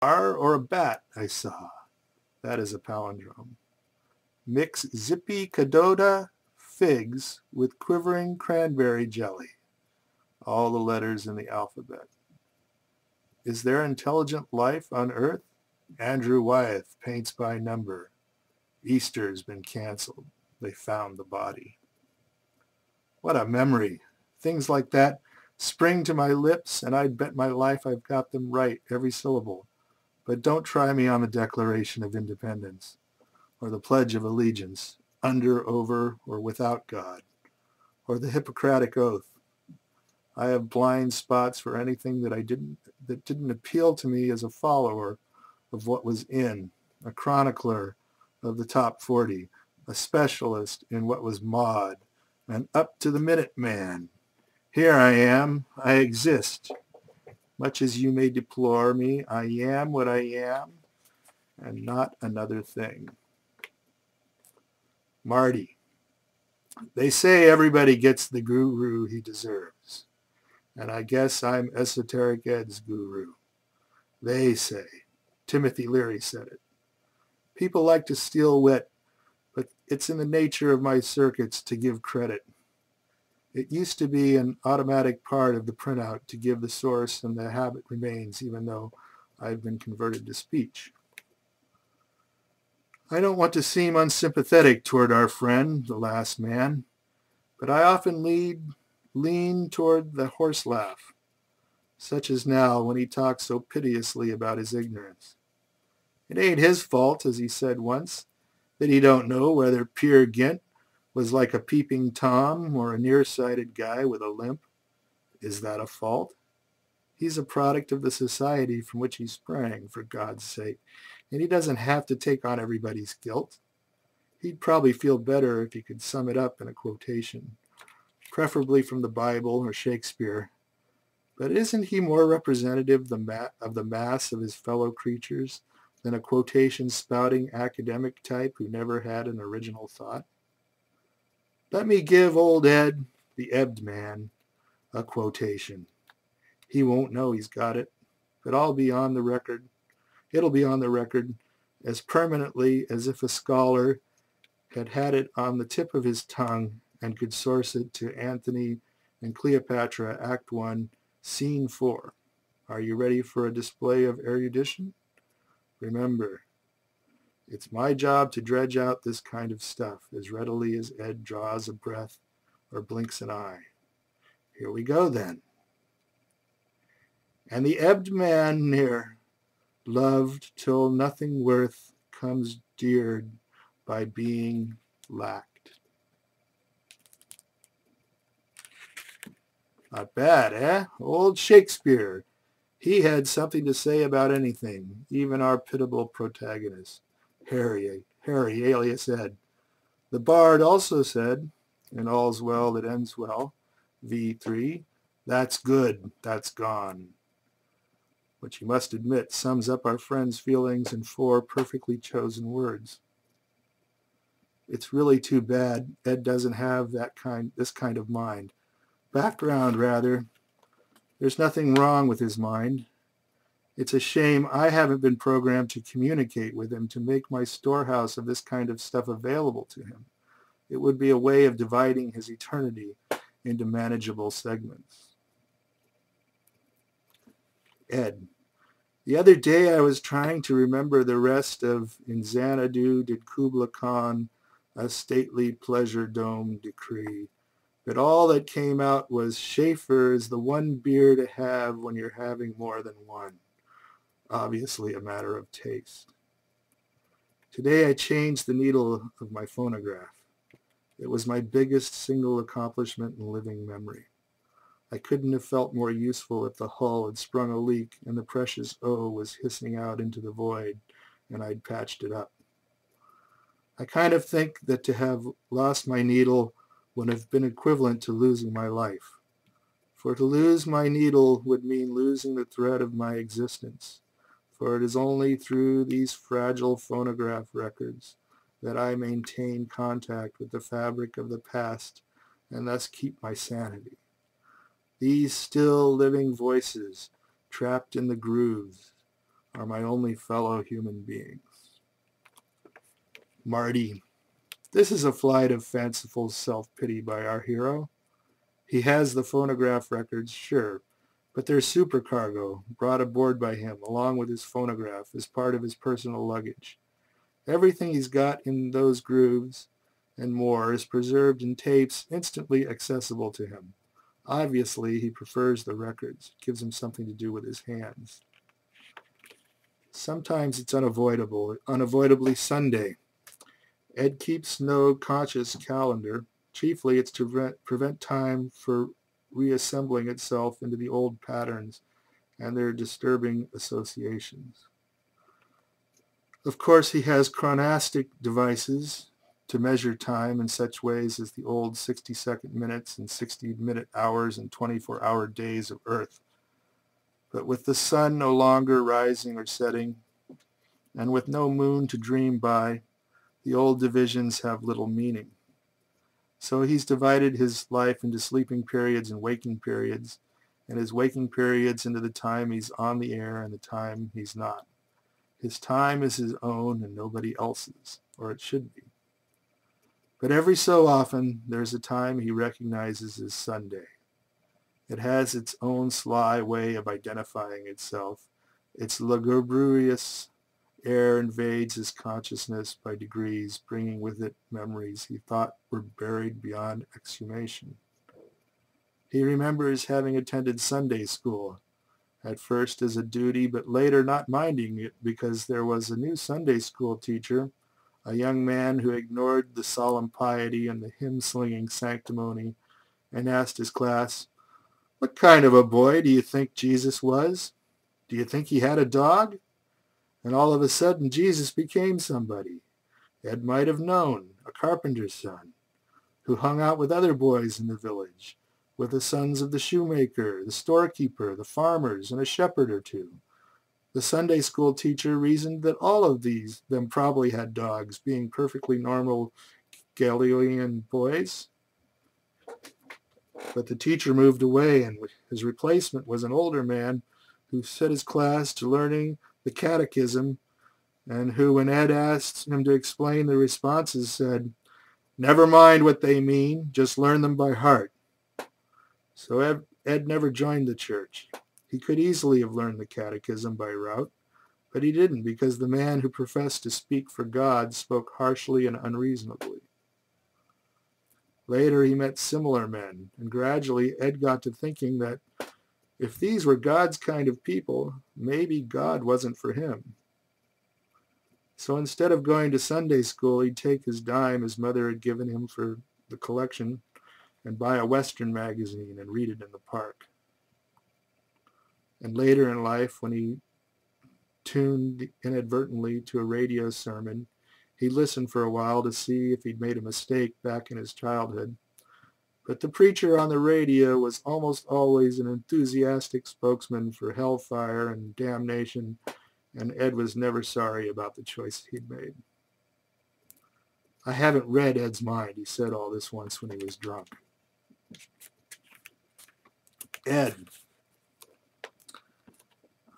bar or a bat I saw. That is a palindrome. Mix zippy cadota figs with quivering cranberry jelly. All the letters in the alphabet. Is there intelligent life on Earth? Andrew Wyeth paints by number. Easter's been canceled. They found the body. What a memory. Things like that spring to my lips, and I'd bet my life I've got them right, every syllable. But don't try me on the Declaration of Independence, or the Pledge of Allegiance, under, over, or without God, or the Hippocratic Oath. I have blind spots for anything that didn't appeal to me as a follower of what was in, a chronicler of the top 40, a specialist in what was mod, and up to the minute man. Here I am, I exist. Much as you may deplore me, I am what I am, and not another thing. Marty. They say everybody gets the guru he deserves. And I guess I'm Esoteric Ed's guru. They say. Timothy Leary said it. People like to steal wit, but it's in the nature of my circuits to give credit. It used to be an automatic part of the printout to give the source, and the habit remains, even though I've been converted to speech. I don't want to seem unsympathetic toward our friend, the last man, but I often lean toward the horse laugh, such as now when he talks so piteously about his ignorance. It ain't his fault, as he said once, that he don't know whether Peer Gynt was like a peeping Tom or a nearsighted guy with a limp. Is that a fault? He's a product of the society from which he sprang, for God's sake, and he doesn't have to take on everybody's guilt. He'd probably feel better if he could sum it up in a quotation, preferably from the Bible or Shakespeare. But isn't he more representative of the mass of his fellow creatures than a quotation-spouting academic type who never had an original thought? Let me give old Ed, the ebbed man, a quotation. He won't know he's got it, but I'll be on the record. It'll be on the record as permanently as if a scholar had had it on the tip of his tongue and could source it to Antony and Cleopatra, Act 1, Scene 4. Are you ready for a display of erudition? Remember, it's my job to dredge out this kind of stuff as readily as Ed draws a breath or blinks an eye. Here we go then. And the ebbed man near, loved till nothing worth comes deared by being lacked. Not bad, eh? Old Shakespeare. He had something to say about anything, even our pitiable protagonist, Harry alias Ed. The bard also said, in All's Well That Ends Well, V3, that's good, that's gone. Which you must admit sums up our friend's feelings in 4 perfectly chosen words. It's really too bad Ed doesn't have this kind of mind. Background, rather. There's nothing wrong with his mind. It's a shame I haven't been programmed to communicate with him to make my storehouse of this kind of stuff available to him. It would be a way of dividing his eternity into manageable segments. Ed. The other day I was trying to remember the rest of In Xanadu did Kubla Khan a stately pleasure dome decree, but all that came out was Schaefer is the one beer to have when you're having more than one. Obviously a matter of taste. Today I changed the needle of my phonograph. It was my biggest single accomplishment in living memory. I couldn't have felt more useful if the hull had sprung a leak and the precious O was hissing out into the void and I'd patched it up. I kind of think that to have lost my needle would have been equivalent to losing my life. For to lose my needle would mean losing the thread of my existence. For it is only through these fragile phonograph records that I maintain contact with the fabric of the past and thus keep my sanity. These still living voices, trapped in the grooves, are my only fellow human beings. Marty. This is a flight of fanciful self-pity by our hero. He has the phonograph records, sure, but they're supercargo, brought aboard by him, along with his phonograph, as part of his personal luggage. Everything he's got in those grooves and more is preserved in tapes instantly accessible to him. Obviously, he prefers the records. It gives him something to do with his hands. Sometimes it's unavoidably Sunday. Ed keeps no conscious calendar. Chiefly, it's to prevent time for reassembling itself into the old patterns and their disturbing associations. Of course, he has chronostic devices to measure time in such ways as the old 60-second minutes and 60-minute hours and 24-hour days of Earth. But with the sun no longer rising or setting, and with no moon to dream by, the old divisions have little meaning. So he's divided his life into sleeping periods and waking periods, and his waking periods into the time he's on the air and the time he's not. His time is his own and nobody else's, or it should be. But every so often, there's a time he recognizes as Sunday. It has its own sly way of identifying itself. Its lugubrious air invades his consciousness by degrees, bringing with it memories he thought were buried beyond exhumation. He remembers having attended Sunday school, at first as a duty, but later not minding it because there was a new Sunday school teacher, a young man who ignored the solemn piety and the hymn-slinging sanctimony, and asked his class, "What kind of a boy do you think Jesus was? Do you think he had a dog?" And all of a sudden, Jesus became somebody. Ed might have known, a carpenter's son, who hung out with other boys in the village, with the sons of the shoemaker, the storekeeper, the farmers, and a shepherd or two. The Sunday school teacher reasoned that all of them probably had dogs, being perfectly normal Galilean boys. But the teacher moved away, and his replacement was an older man who set his class to learning the catechism, and who, when Ed asked him to explain the responses, said, "Never mind what they mean, just learn them by heart." So Ed never joined the church. He could easily have learned the catechism by rote, but he didn't because the man who professed to speak for God spoke harshly and unreasonably. Later he met similar men, and gradually Ed got to thinking that if these were God's kind of people, maybe God wasn't for him. So instead of going to Sunday school, he'd take his dime his mother had given him for the collection and buy a Western magazine and read it in the park. And later in life, when he tuned inadvertently to a radio sermon, he listened for a while to see if he'd made a mistake back in his childhood. But the preacher on the radio was almost always an enthusiastic spokesman for hellfire and damnation, and Ed was never sorry about the choice he'd made. "I haven't read Ed's mind," he said all this once when he was drunk. Ed.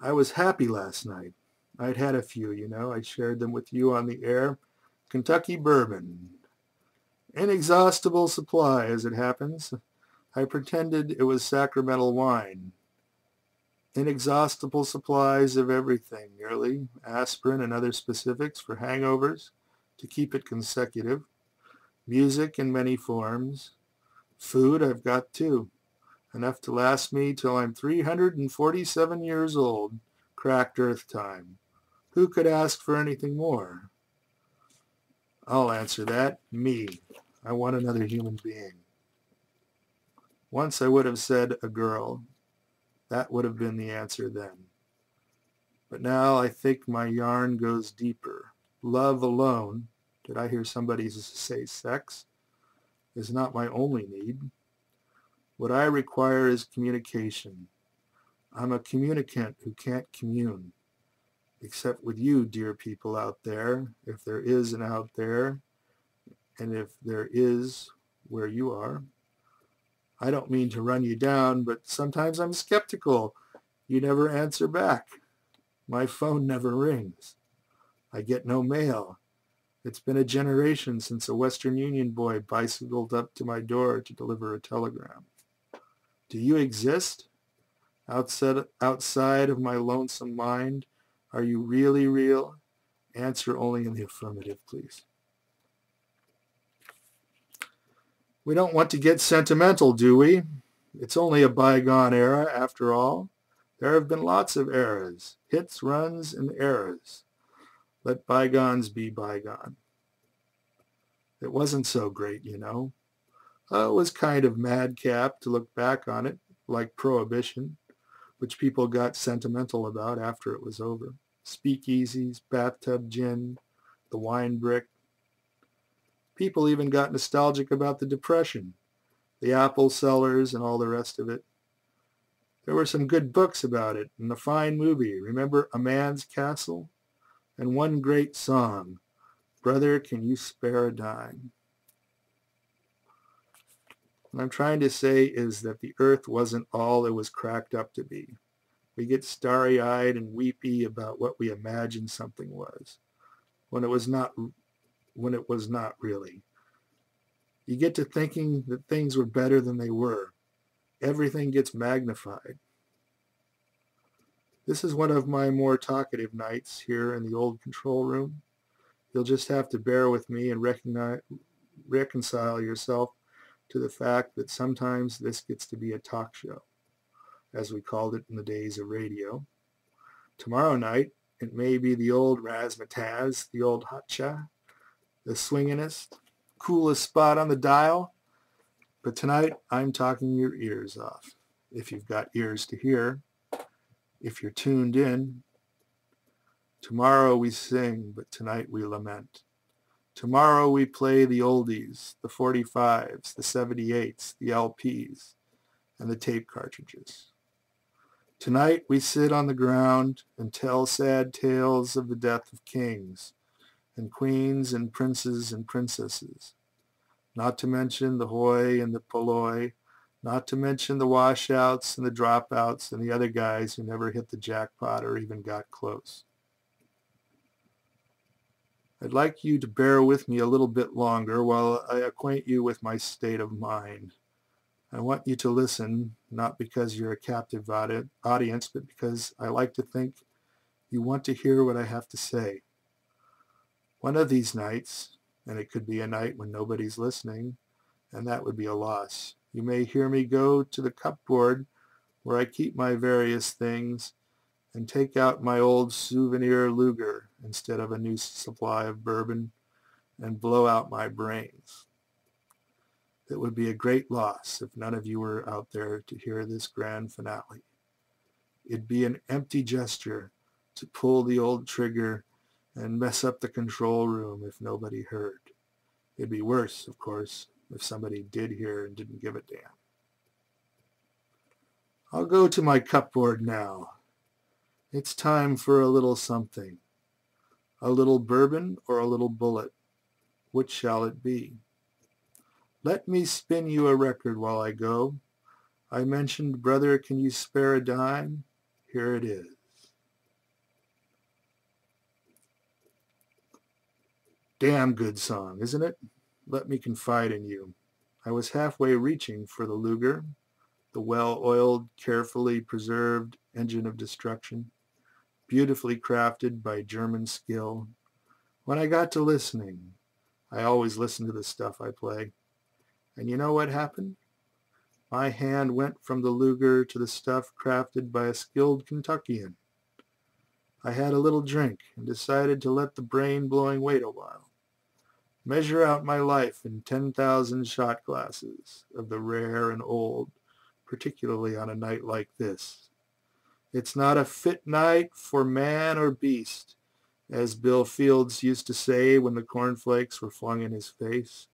I was happy last night. I'd had a few, I shared them with you on the air. Kentucky bourbon. Inexhaustible supply, as it happens. I pretended it was sacramental wine. Inexhaustible supplies of everything, nearly. Aspirin and other specifics for hangovers, to keep it consecutive. Music in many forms. Food I've got too. Enough to last me till I'm 347 years old. Cracked earth time. Who could ask for anything more? I'll answer that. Me. I want another human being. Once I would have said a girl. That would have been the answer then. But now I think my yarn goes deeper. Love alone, did I hear somebody say sex, is not my only need. What I require is communication. I'm a communicant who can't commune. Except with you, dear people out there, if there is an out there, and if there is where you are. I don't mean to run you down, but sometimes I'm skeptical. You never answer back. My phone never rings. I get no mail. It's been a generation since a Western Union boy bicycled up to my door to deliver a telegram. Do you exist? Outside of my lonesome mind, are you really real? Answer only in the affirmative, please. We don't want to get sentimental, do we? It's only a bygone era, after all. There have been lots of eras, hits, runs, and eras. Let bygones be bygone. It wasn't so great, you know. It was kind of madcap to look back on it, like Prohibition, which people got sentimental about after it was over. Speakeasies, bathtub gin, the wine brick. People even got nostalgic about the Depression, the apple sellers, and all the rest of it. There were some good books about it and a fine movie. Remember A Man's Castle? And one great song, Brother, Can You Spare a Dime? What I'm trying to say is that the earth wasn't all it was cracked up to be. We get starry-eyed and weepy about what we imagine something was, when it was not really. You get to thinking that things were better than they were. Everything gets magnified. This is one of my more talkative nights here in the old control room. You'll just have to bear with me and reconcile yourself to the fact that sometimes this gets to be a talk show, as we called it in the days of radio. Tomorrow night, it may be the old razzmatazz, the old hotcha, the swinginest, coolest spot on the dial. But tonight, I'm talking your ears off. If you've got ears to hear, if you're tuned in. Tomorrow we sing, but tonight we lament. Tomorrow we play the oldies, the 45s, the 78s, the LPs, and the tape cartridges. Tonight we sit on the ground and tell sad tales of the death of kings and queens and princes and princesses, not to mention the hoi and the polloi, not to mention the washouts and the dropouts and the other guys who never hit the jackpot or even got close. I'd like you to bear with me a little bit longer while I acquaint you with my state of mind. I want you to listen, not because you're a captive audience, but because I like to think you want to hear what I have to say. One of these nights, and it could be a night when nobody's listening, and that would be a loss, you may hear me go to the cupboard where I keep my various things and take out my old souvenir Luger instead of a new supply of bourbon and blow out my brains. It would be a great loss if none of you were out there to hear this grand finale. It'd be an empty gesture to pull the old trigger and mess up the control room if nobody heard. It'd be worse, of course, if somebody did hear and didn't give a damn. I'll go to my cupboard now. It's time for a little something. A little bourbon or a little bullet? Which shall it be? Let me spin you a record while I go. I mentioned, Brother, Can You Spare a Dime? Here it is. Damn good song, isn't it? Let me confide in you. I was halfway reaching for the Luger, the well-oiled, carefully preserved engine of destruction, beautifully crafted by German skill. When I got to listening, I always listen to the stuff I play. And you know what happened? My hand went from the Luger to the stuff crafted by a skilled Kentuckian. I had a little drink and decided to let the brain-blowing wait a while. Measure out my life in 10,000 shot glasses of the rare and old, particularly on a night like this. It's not a fit night for man or beast, as Bill Fields used to say when the cornflakes were flung in his face.